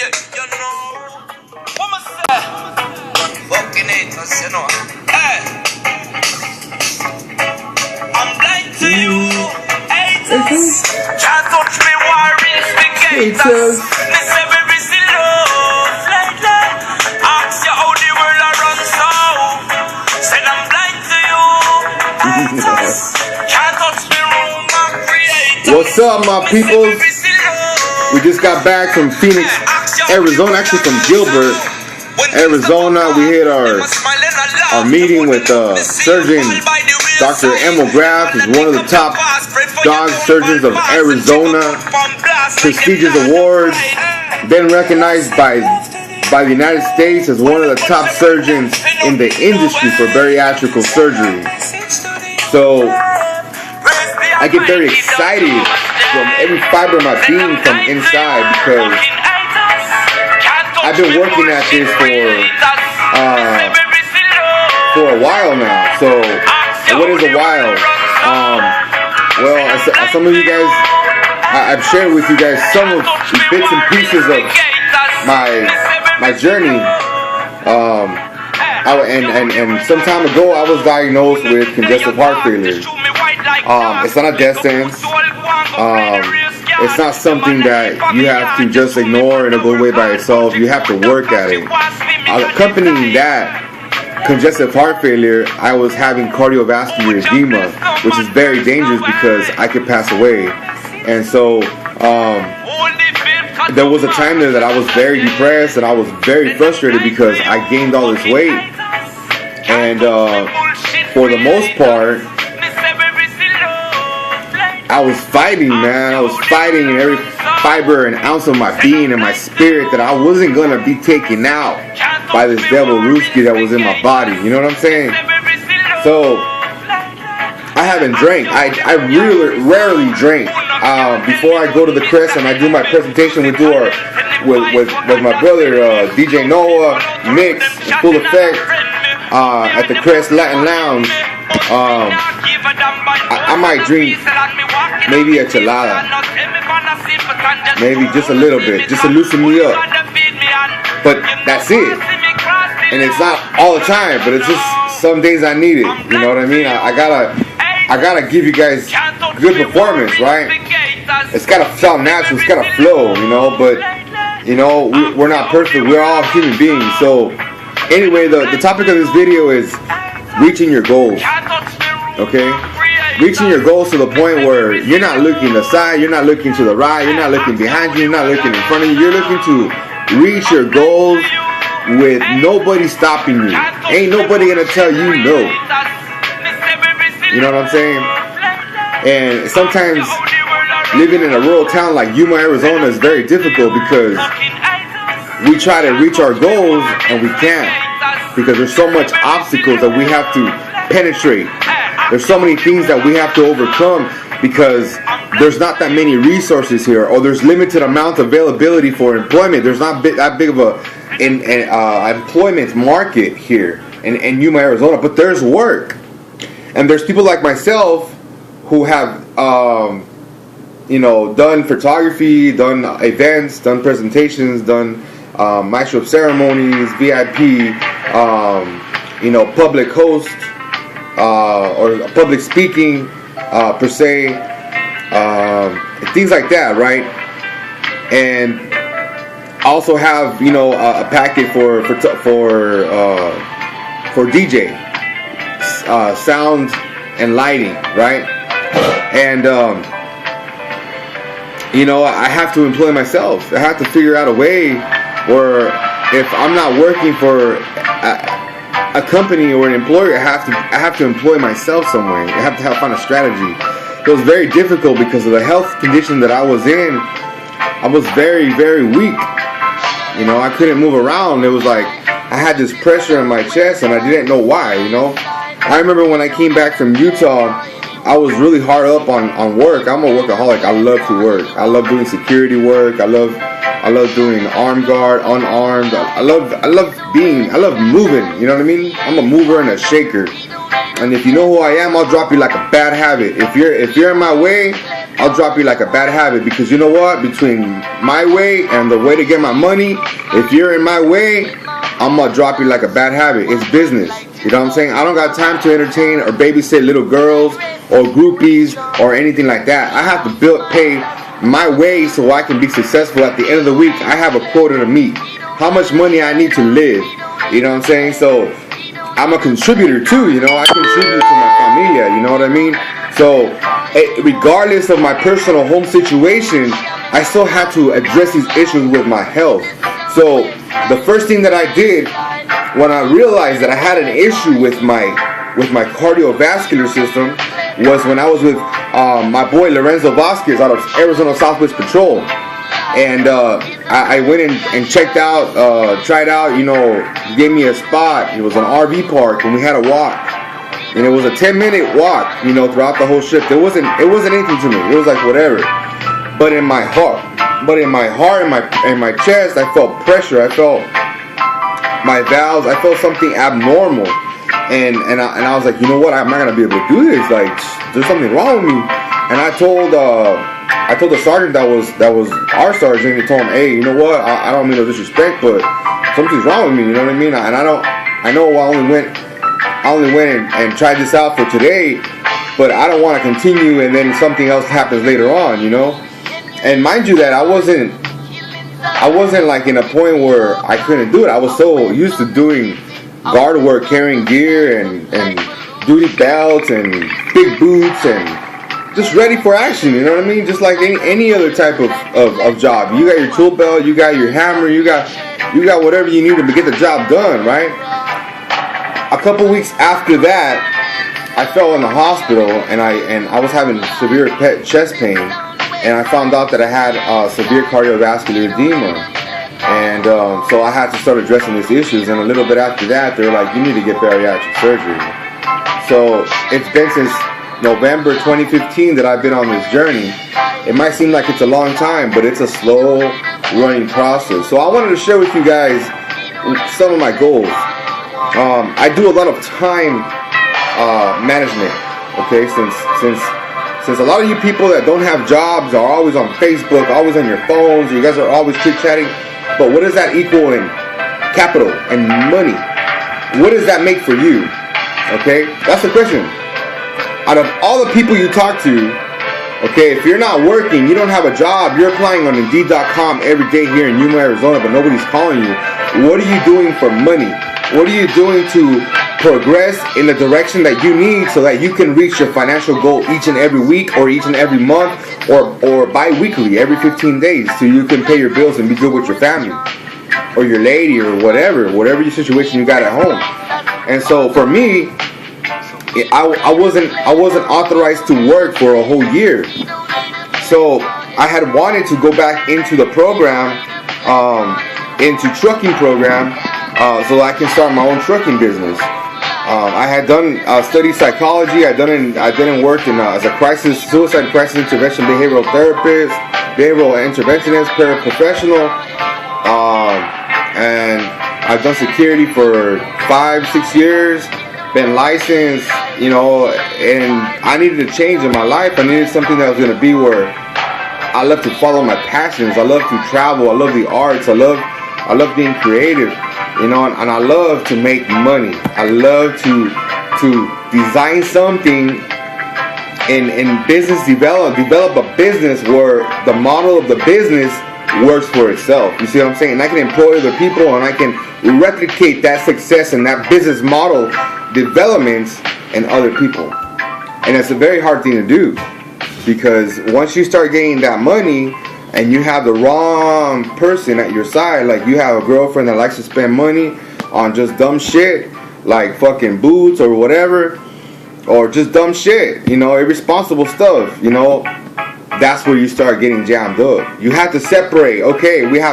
you know. What am I say? Fucking haters, you know. Hey. I'm blind to you, haters. Can't touch me, war instigators. They say we receive love lately. Ask you how the world runs so. Said I'm blind to you, haters. Can't touch me, Roman creators. What's up, my peoples? We just got back from Phoenix, Arizona, actually from Gilbert, Arizona. We had our meeting with surgeon Dr. Emil Graf, who's one of the top dog surgeons of Arizona. Prestigious awards, been recognized by the United States as one of the top surgeons in the industry for bariatric surgery. So I get very excited from every fiber of my being from inside because I've been working at this for a while now. So what is a while? Well, some of you guys, I've shared with you guys some of the bits and pieces of my journey. And some time ago, I was diagnosed with congestive heart failure. It's not a death sentence. It's not something that you have to just ignore and it'll go away by itself. You have to work at it. Accompanying that congestive heart failure, I was having cardiovascular edema, which is very dangerous because I could pass away. And so there was a time there that I was very depressed and I was very frustrated because I gained all this weight. And for the most part, I was fighting, man. I was fighting in every fiber and ounce of my being and my spirit that I wasn't going to be taken out by this devil Ruski that was in my body. You know what I'm saying? So I haven't drank. I really rarely drink. Before I go to the Crest and I do my presentation, we do with my brother DJ Noah, Mix, in full effect at the Crest Latin Lounge. I might drink maybe a chelada, maybe just a little bit, just to loosen me up. But that's it. And it's not all the time, but it's just some days I need it. You know what I mean? I gotta give you guys good performance, right? It's gotta sound natural, it's gotta flow, you know. But you know, we're not perfect. We're all human beings. So anyway, the topic of this video is reaching your goals. Okay? Reaching your goals to the point where you're not looking to the side, you're not looking to the right, you're not looking behind you, you're not looking in front of you. You're looking to reach your goals with nobody stopping you. Ain't nobody gonna tell you no. You know what I'm saying? And sometimes living in a rural town like Yuma, Arizona is very difficult because we try to reach our goals and we can't because there's so much obstacles that we have to penetrate. There's so many things that we have to overcome because there's not that many resources here, or there's limited amount of availability for employment. There's not that big of a employment market here in Yuma, Arizona, but there's work. And there's people like myself who have, done photography, done events, done presentations, done maestro of ceremonies, VIP, public host, or public speaking, per se, things like that, right? And also have a packet for DJ, sound and lighting, right? And I have to employ myself. I have to figure out a way where if I'm not working for a company or an employer, I have to employ myself some way. I have to find a strategy. It was very difficult because of the health condition that I was in. I was very, very weak. I couldn't move around. It was like I had this pressure in my chest and I didn't know why. I remember when I came back from Utah, I was really hard up on work. I'm a workaholic. I love to work. I love doing security work. I love doing armed guard, unarmed. I love moving. You know what I mean? I'm a mover and a shaker. And if you know who I am, I'll drop you like a bad habit. If you're in my way, I'll drop you like a bad habit, because you know what? Between my way and the way to get my money, if you're in my way, I'm gonna drop you like a bad habit. It's business. You know what I'm saying? I don't got time to entertain or babysit little girls or groupies or anything like that. I have to pay my way so I can be successful. At the end of the week, I have a quota to meet. How much money I need to live. You know what I'm saying? So I'm a contributor too. You know, I contribute to my familia. You know what I mean? So regardless of my personal home situation, I still have to address these issues with my health. So the first thing that I did when I realized that I had an issue with my cardiovascular system was when I was with my boy Lorenzo Vasquez out of Arizona Southwest Patrol. And I went in and checked out, tried out, you know, gave me a spot. It was an RV park, and we had a walk. And it was a 10-minute walk, you know, throughout the whole trip. It wasn't anything to me. It was like whatever. But in my heart, and my chest, I felt pressure. I felt my valves. I felt something abnormal. And I was like, you know what? I'm not gonna be able to do this. Like, there's something wrong with me. And I told the sergeant that was our sergeant. He told him, hey, you know what? I don't mean no disrespect, but something's wrong with me. You know what I mean? And I know I only went and tried this out for today, but I don't want to continue and then something else happens later on. You know? And mind you that I wasn't like in a point where I couldn't do it. I was so used to doing guard work, carrying gear and duty belts and big boots and just ready for action, you know what I mean? Just like any other type of job. You got your tool belt, you got your hammer, you got whatever you need to get the job done, right? A couple weeks after that, I fell in the hospital and I was having severe chest pain, and I found out that I had severe cardiovascular edema. And so I had to start addressing these issues, and a little bit after that, they were like, you need to get bariatric surgery. So it's been since November 2015 that I've been on this journey. It might seem like it's a long time, but it's a slow running process. So I wanted to share with you guys some of my goals. I do a lot of time management. Okay, since a lot of you people that don't have jobs are always on Facebook, always on your phones, you guys are always chit-chatting. But what does that equal in capital and money? What does that make for you? Okay, that's the question. Out of all the people you talk to, okay, if you're not working, you don't have a job, you're applying on Indeed.com every day here in Yuma, Arizona, but nobody's calling you. What are you doing for money? What are you doing to progress in the direction that you need so that you can reach your financial goal each and every week or each and every month or bi-weekly, every 15 days, so you can pay your bills and be good with your family or your lady or whatever your situation you got at home. And so for me, I wasn't authorized to work for a whole year. So I had wanted to go back into the program, into trucking program, so I can start my own trucking business. I had done studied psychology. I done and worked in as a suicide crisis intervention behavioral therapist, behavioral interventionist, paraprofessional, and I've done security for 5-6 years. Been licensed, you know, and I needed a change in my life. I needed something that was going to be where I love to follow my passions. I love to travel. I love the arts. I love being creative, you know, and I love to make money. I love to design something in business develop a business where the model of the business works for itself. You see what I'm saying? And I can employ other people, and I can replicate that success and that business model developments in other people. And it's a very hard thing to do, because once you start getting that money and you have the wrong person at your side, like you have a girlfriend that likes to spend money on just dumb shit like fucking boots or whatever, or just dumb shit, you know, irresponsible stuff, you know, that's where you start getting jammed up. You have to separate. Okay, we have